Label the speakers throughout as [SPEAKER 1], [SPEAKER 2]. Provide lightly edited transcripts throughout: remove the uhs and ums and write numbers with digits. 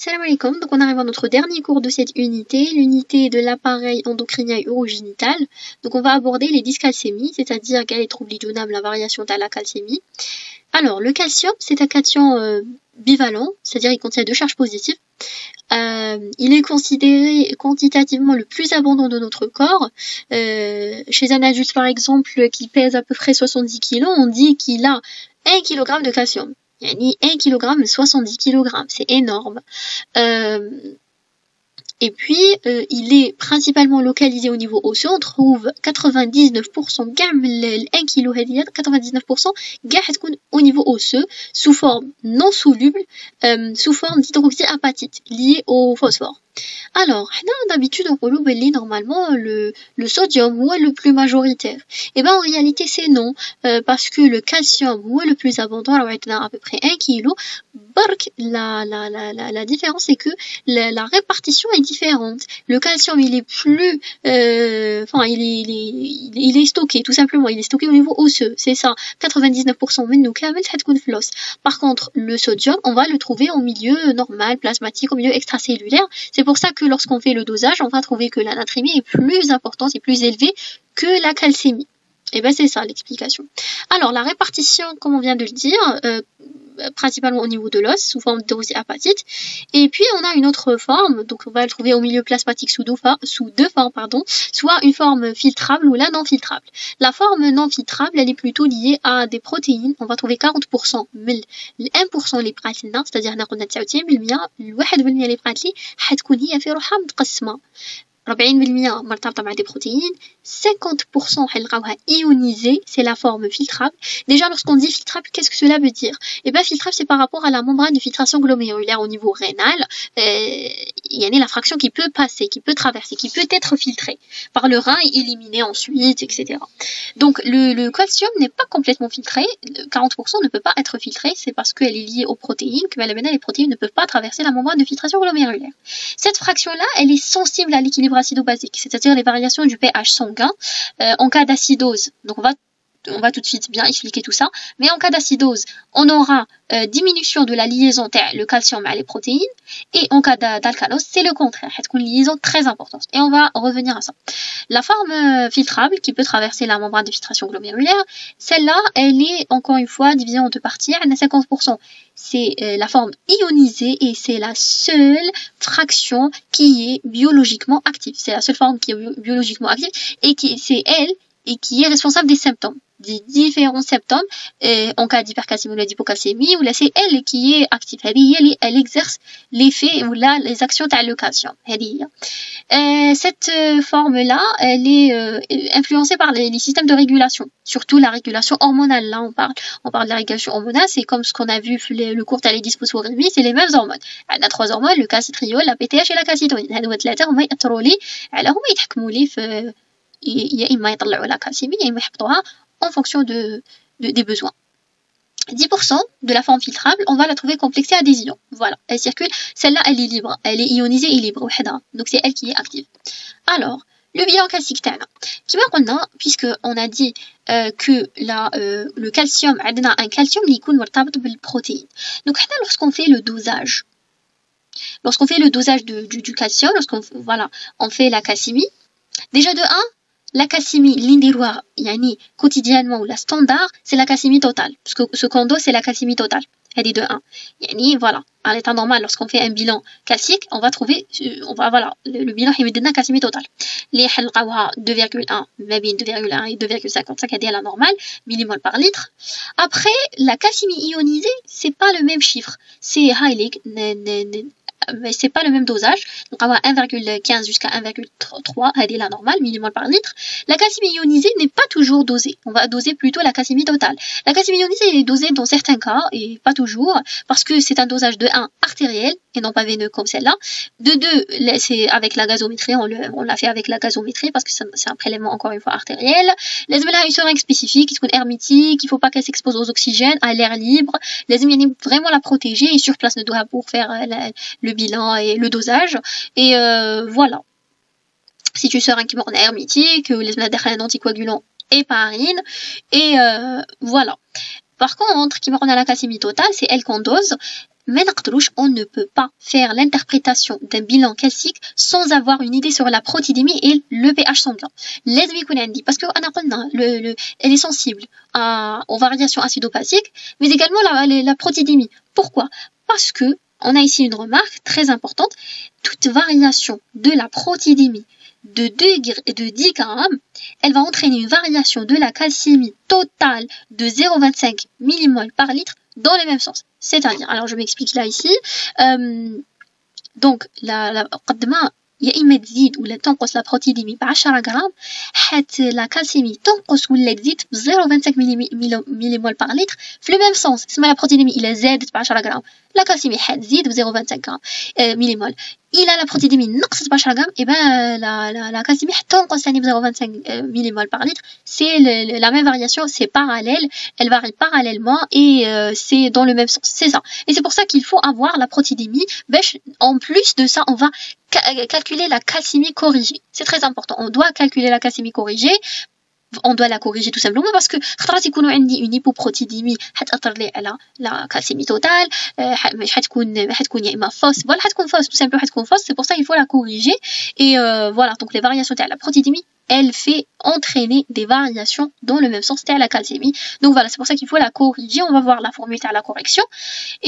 [SPEAKER 1] Salam alaikum, donc on arrive à notre dernier cours de cette unité, l'unité de l'appareil endocrinien et urogénital. Donc on va aborder les dyscalcémies, c'est-à-dire quel est le trouble d'Idunam, la variation de la calcémie. Alors le calcium, c'est un cation bivalent, c'est-à-dire il contient deux charges positives. Il est considéré quantitativement le plus abondant de notre corps. Chez un adulte par exemple qui pèse à peu près 70 kg, on dit qu'il a 1 kg de calcium. Yani 1 kg, 70 kg, c'est énorme. Et puis, il est principalement localisé au niveau osseux. On trouve 99% كاع من 1 كيلو هذه 99% كاع تكون au niveau osseux sous forme non soluble, sous forme d'hydroxyapatite liée au phosphore. Alors, d'habitude, on peut normalement le sodium est le plus majoritaire. Et ben en réalité, c'est non, parce que le calcium est le plus abondant, alors maintenant à peu près 1 kg. La différence, c'est que la répartition est différente. Le calcium, il est plus, il est stocké, tout simplement, il est stocké au niveau osseux, c'est ça. 99% منه كامل حتكون في l'os. Par contre, le sodium, on va le trouver au milieu normal, plasmatique, au milieu extracellulaire. C'est pour ça que lorsqu'on fait le dosage, on va trouver que la natrémie est plus importante et plus élevée que la calcémie. Et ben c'est ça l'explication. Alors la répartition, comme on vient de le dire, principalement au niveau de l'os, sous forme d'hydroxyapatite. Et puis on a une autre forme, donc on va le trouver au milieu plasmatique sous deux formes, soit une forme filtrable ou la non filtrable. La forme non filtrable, elle est plutôt liée à des protéines. On va trouver 40% من 1% اللي بقات لنا, c'est-à-dire ناخذ 99%, ال 1% اللي بقات لي حتكون هي في روحها متقسمه 40% مرتبطة مع des protéines, 50% حنلقاوها ionisée, c'est la forme filtrable. Déjà, lorsqu'on dit filtrable, qu'est-ce que cela veut dire? Eh bien, filtrable, c'est par rapport à la membrane de filtration glomérulaire au niveau rénal. Il y a la fraction qui peut passer, qui peut traverser, qui peut être filtrée par le rein et éliminée ensuite, etc. Donc, le calcium n'est pas complètement filtré. 40% ne peut pas être filtré, c'est parce qu'elle est liée aux protéines, que les protéines ne peuvent pas traverser la membrane de filtration glomérulaire. Cette fraction-là, elle est sensible à l'équilibre acido-basique, c'est-à-dire les variations du pH sanguin en cas d'acidose. Donc on va tout de suite bien expliquer tout ça. Mais en cas d'acidose, on aura diminution de la liaison le calcium à les protéines, et en cas d'alcalose, c'est le contraire. C'est une liaison très importante. Et on va revenir à ça. La forme filtrable qui peut traverser la membrane de filtration glomérulaire, celle-là, elle est encore une fois divisée en deux parties. Elle a 50%. C'est la forme ionisée et c'est la seule fraction qui est biologiquement active. C'est la seule forme qui est biologiquement active et c'est elle et qui est responsable des symptômes, des différents symptômes en cas d'hypercalcémie ou d'hypocalcémie, ou là c'est elle qui est active. Elle exerce l'effet ou là les actions de le calcium. Cette forme-là, elle est influencée par les systèmes de régulation, surtout la régulation hormonale. Là, on parle de la régulation hormonale, c'est comme ce qu'on a vu le cours de l'hydrosphorémie, c'est les mêmes hormones. On a 3 hormones, le calcitriol, la PTH et la calcitonin. هادو ثلاثة هما يأثروا لي على هما يتحكموا لي في يا إما يطلعوا la calcémie, يا إما يحبطوها en fonction des besoins. 10% de la forme filtrable, on va la trouver complexée à des ions. Voilà, elle circule. Celle-là, elle est libre. Elle est ionisée et libre. Donc, c'est elle qui est active. Alors, le bilan calcique تاعنا. كما قلنا, puisque on a dit que le calcium, عندنا un calcium اللي يكون مرتبط بالبروتين. Donc, lorsqu'on fait le dosage, du calcium, on fait la calcémie. Déjà de 1, la calcémie l'indéroir, quotidiennement ou la standard, c'est la calcémie totale. Parce que ce qu'on dose, c'est la calcémie totale. Elle est de 1. Voilà. À l'état normal, lorsqu'on fait un bilan calcique, on va trouver, le bilan il donne la calcémie totale. Les 2,1, même 2,1 et 2,55, elle est la normale, millimol par litre. Après, la calcémie ionisée, c'est pas le même chiffre. C'est mais c'est pas le même dosage. Donc, avoir 1,15 jusqu'à 1,3, elle est la normale, millimol par litre. La calcémie ionisée n'est pas toujours dosée. On va doser plutôt la calcémie totale. La calcémie ionisée est dosée dans certains cas, et pas toujours, parce que c'est un dosage de 1 artériel, et non pas veineux comme celle-là. De 2, c'est avec la gazométrie, on l'a fait avec la gazométrie, parce que c'est un prélèvement encore une fois artériel. Les là une seringue spécifique, qui est hermétique, il faut pas qu'elle s'expose aux oxygènes, à l'air libre. Les vraiment la protéger, et sur place ne doit pour faire le bilan et le dosage, et voilà. Si tu sors un seringue hermétique, les un anticoagulant héparine, et voilà. Par contre, qui me rend à la calcémie totale, c'est elle qu'on dose, on ne peut pas faire l'interprétation d'un bilan calcique sans avoir une idée sur la protidémie et le pH sanguin. Parce que elle est sensible aux variations acido-basiques, mais également la protidémie. Pourquoi? Parce que on a ici une remarque très importante. Toute variation de la protidémie de 10 grammes, elle va entraîner une variation de la calcémie totale de 0,25 mmol par litre dans le même sens. C'est-à-dire, alors je m'explique là ici, donc يا إما تزيد ولا تنقص لا بروتيديمي ب10 غرام حتى لا كالسيمي تنقص ولا تزيد ب 0.25 مليمول باغ لتر في لو ميم سونس. تسمى لا بروتيديمي إلا زادت ب10 غرام لا كالسيمي حتزيد ب 0.25 مليمول. إلا لا بروتيديمي نقصت ب10 غرام إبا لا كالسيمي حتنقص ثاني ب 0.25 مليمول باغ لتر. C'est la même variation, c'est parallèle, elle varie parallèlement et c'est dans le même sens. C'est ça. Et c'est pour ça qu'il faut avoir la protidémie. En plus de ça, on va calculer la calcémie corrigée. C'est très important. On doit calculer la calcémie corrigée. On doit la corriger tout simplement parce que خطرات يكونوا عندي une hypoprotidémie حتأثر لي على la calcémie totale. حتكون يا إما fausse. Voilà, حتكون fausse tout simplement, حتكون fausse. C'est pour ça qu'il faut la corriger. Et voilà, donc les variations de la protidémie, elle fait entraîner des variations dans le même sens à la calcémie. Donc voilà, c'est pour ça qu'il faut la corriger. On va voir la formule à la correction.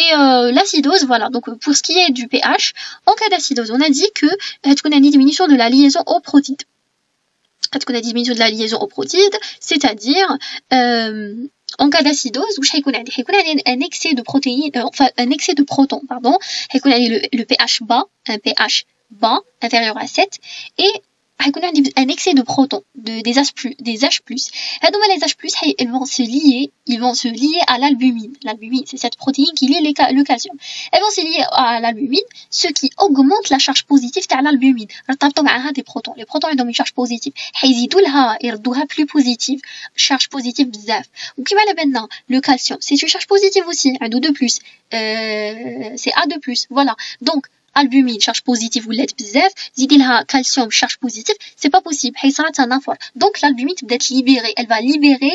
[SPEAKER 1] Et l'acidose, voilà. Donc pour ce qui est du pH, en cas d'acidose, on a dit que on a une diminution de la liaison aux protides. On a une diminution de la liaison aux protides, c'est-à-dire en cas d'acidose, un excès de protéines, enfin un excès de protons, pardon. Le pH bas, un pH bas inférieur à 7 et un excès de protons, des H+. Les H+, ils vont se lier à l'albumine. L'albumine, c'est cette protéine qui lie le calcium. Elles vont se lier à l'albumine, ce qui augmente la charge positive de l'albumine. Des protons. Les protons, ils ont une charge positive. Ils rendent plus positive. Charge positive bzaf. Ou qui va maintenant, le calcium, c'est une charge positive aussi. Un ou 2+. C'est A2+. Voilà. Donc, albumine charge positive ou l'aide bzaf, zidilha calcium charge positive, c'est pas possible. Donc l'albumine peut être libérée, elle va libérer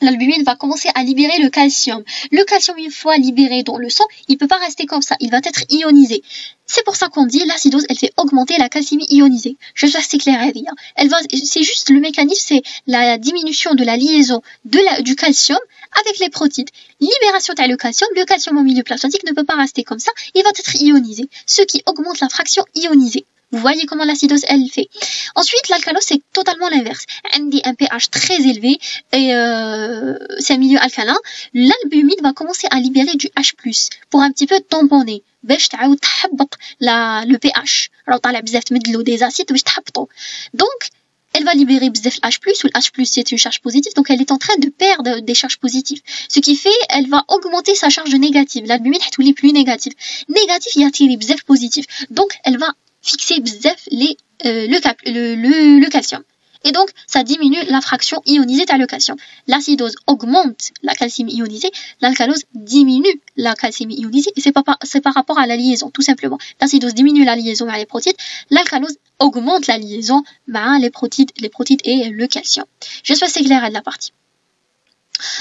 [SPEAKER 1] l'albumine va commencer à libérer le calcium. Le calcium, une fois libéré dans le sang, il peut pas rester comme ça, il va être ionisé. C'est pour ça qu'on dit l'acidose, elle fait augmenter la calcémie ionisée. Je sais pas si c'est clair, c'est juste le mécanisme, c'est la diminution de la liaison du calcium avec les protides. Libération de le calcium au milieu plasmatique ne peut pas rester comme ça, il va être ionisé, ce qui augmente la fraction ionisée. Vous voyez comment l'acidose, elle fait. Ensuite, l'alcalose, c'est totalement l'inverse. Un pH très élevé, et c'est un milieu alcalin. L'albumine va commencer à libérer du H+, pour un petit peu tamponner. Le pH. Alors, t'as des acides, donc, elle va libérer bzef H+, ou le H+, c'est une charge positive, donc elle est en train de perdre des charges positives. Ce qui fait, elle va augmenter sa charge négative. L'albumine, elle est plus négative. Négatif, il y a tiré bzef positif. Donc, elle va fixer bzef le calcium. Et donc, ça diminue la fraction ionisée de le calcium. L'acidose augmente la calcémie ionisée, l'alcalose diminue la calcémie ionisée, et c'est par rapport à la liaison, tout simplement. L'acidose diminue la liaison avec les protides, l'alcalose augmente la liaison avec les protides et le calcium. J'espère que c'est clair à la partie.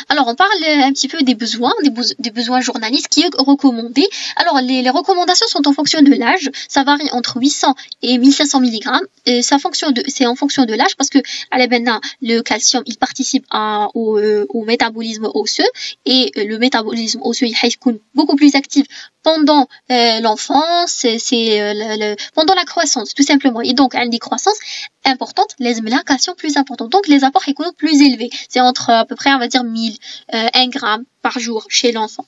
[SPEAKER 1] Alors, on parle un petit peu des besoins journalistes qui est recommandé. Alors, les recommandations sont en fonction de l'âge. Ça varie entre 800 et 1500 mg. C'est en fonction de l'âge parce que le calcium, il participe au métabolisme osseux et le métabolisme osseux, il est beaucoup plus actif pendant l'enfance, pendant la croissance, tout simplement. Et donc, une des croissances importantes, les calcium plus importants. Donc, les apports économiques plus élevés. C'est entre à peu près, on va dire, 1 gramme par jour chez l'enfant.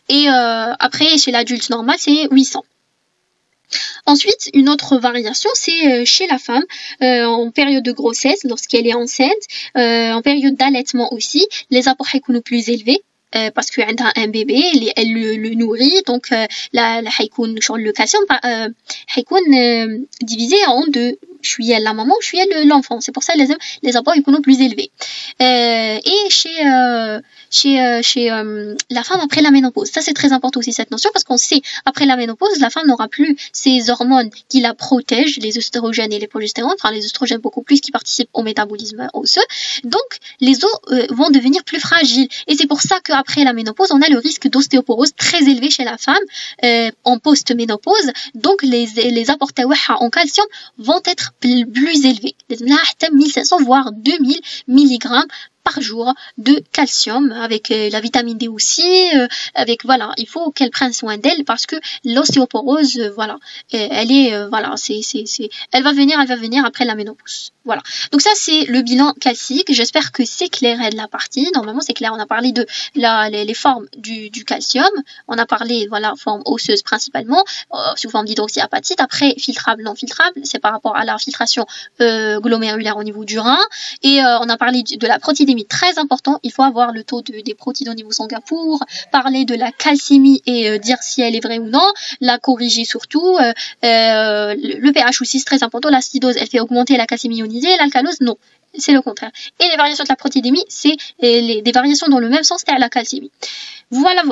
[SPEAKER 1] Et après, chez l'adulte normal, c'est 800. Ensuite, une autre variation, c'est chez la femme, en période de grossesse, lorsqu'elle est enceinte, en période d'allaitement aussi, les apports économiques plus élevés. Parce qu'elle a un bébé, elle le nourrit, donc le calcium est divisé en deux. شويه la maman شويه l'enfant. C'est pour ça les apports يكونوا plus élevés. Et chez la femme après la ménopause, ça c'est très important aussi cette notion, parce qu'on sait après la ménopause la femme n'aura plus ces hormones qui la protègent, les oestrogènes et les progestérones, enfin les oestrogènes beaucoup plus qui participent au métabolisme osseux, donc les os vont devenir plus fragiles, et c'est pour ça qu'après la ménopause on a le risque d'ostéoporose très élevé chez la femme en post-ménopause. Donc les apports en calcium vont être plus élevés, 1500 voire 2000 mg par jour de calcium, avec la vitamine D aussi, avec voilà, il faut qu'elle prenne soin d'elle, parce que l'ostéoporose, voilà, elle est voilà, elle va venir après la ménopause. Voilà. Donc ça c'est le bilan calcique. J'espère que c'est clair de la partie. Normalement c'est clair. On a parlé de les formes du calcium. On a parlé voilà, forme osseuse principalement, sous forme d'hydroxyapatite. Après filtrable, non filtrable, c'est par rapport à l'infiltration glomérulaire au niveau du rein. Et on a parlé de la protéidémie, très important. Il faut avoir le taux des protides au niveau sanguin pour parler de la calcémie et dire si elle est vraie ou non. La corriger surtout. Le pH aussi c'est très important. L'acidose elle fait augmenter la calcémie ionisée. L'alcalose, non, c'est le contraire. Et les variations de la protéidémie, c'est des variations dans le même sens qu'à la calcémie. Voilà.